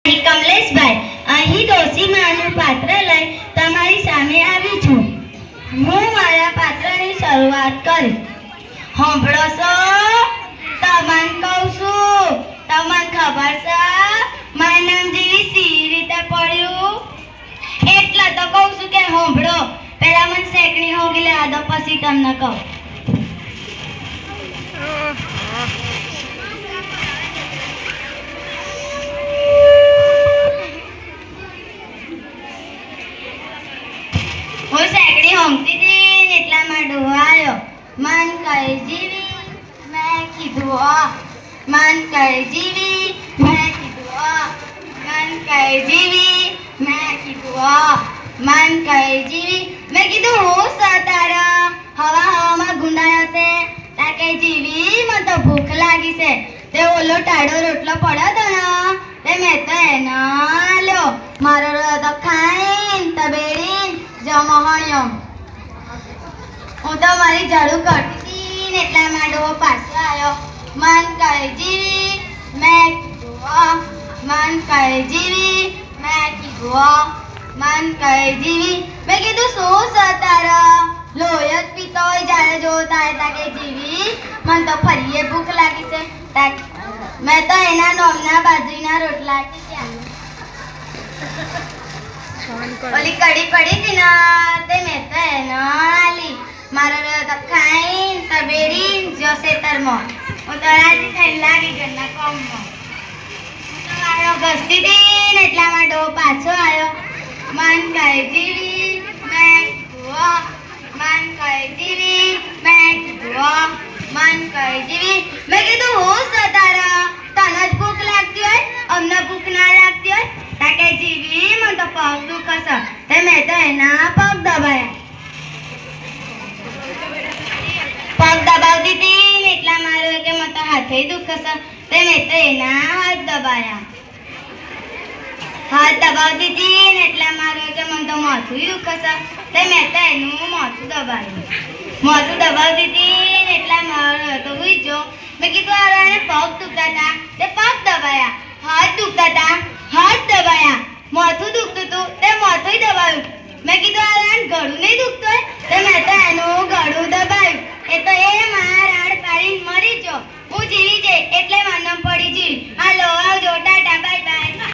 કમલેશભાઈ, અહીં ડોશીમાનું પાત્ર લઈ તમારી સામે આવી છું. હું મારા પાત્રની શરૂઆત કરીશ. સાંભળો છો? તમને કહું છું. તમને ખબર છે મારું નામ જેવી સી રીતે પડ્યું? એટલે તો કહું છું કે સાંભળો. પહેલા મને શેકણી હોગી લેવા દો, પછી તમને કહું. હું શેકડી હોંગતી હતી એટલામાં ડોહો આવ્યો. મન કઈ જીવી મેં કીધું મન કઈ જીવી મેં કીધું મન કઈ જીવી મેં કીધું મન કઈ જીવી મેં કીધું હું સતારા હવા હવામાં ગુંડાયો છે તાકે જીવી મને તો ભૂખ લાગી છે. તે ઓલો ટાળો રોટલો પડ્યો તો ને તે મેં તો એનો લ્યો મારો તો ખાઈને તબેડીને જમહણ્યો. હું તો મારી ઝાડુ કરતી હતી ને એટલામાં ડોહો પાછો આવ્યો. મન કઈ જીવી મેં કીધું મન કઈ જીવી મેં કીધું મન કઈ જીવી મેં કીધું શું સતારા લોહી જ પીતો હોય જ્યારે જો તાકે જીવી મને તો ફરીએ ભૂખ લાગી છે. મેં તો એના નોમના બાજરીના રોટલા ઓલી કડી પડી હતી ને તે મેં તો એનો આલી મારો તો ખાઈને તબેડીને જશે તરમાં. હું તો રાજી થઈને લાગી ઘરના કામમાં. હું તો વાળો ઘસતી હતી ને એટલામાં ડોહો પાછો આવ્યો. મન કઈ જીવી મેં કીધું મન કઈ જીવી મેં કીધું મન કઈ જીવી મેં કીધું હું સતારા તને જ ભૂખ લાગતી હોય અમને ભૂખ ના લાગતી હોય તાકે જીવી મને તો પગ દુખે છે. તે મેં તો એના પગ દબાયા. પગ દબાવતી હતી ને એટલા માર્યો કે મને તો હાથે દુખે છે. તે મેં તો એના હાથ દબાયા. હાથ દબાવતી હતી ને એટલા માર્યો કે મને તો માથું દુખે છે. તે મેં તો એનું માથું દબાવ્યું. માથું દબાવતી હતી ને એટલા માર્યો તો ગુજ્જો. મેં કીધું આને પગ દુખતા હતા તે પગ દબાયા. હાથ દુખતા હતા હાથ દબાયા. માથું દુખતું હતું તે માથું દબાવ્યું.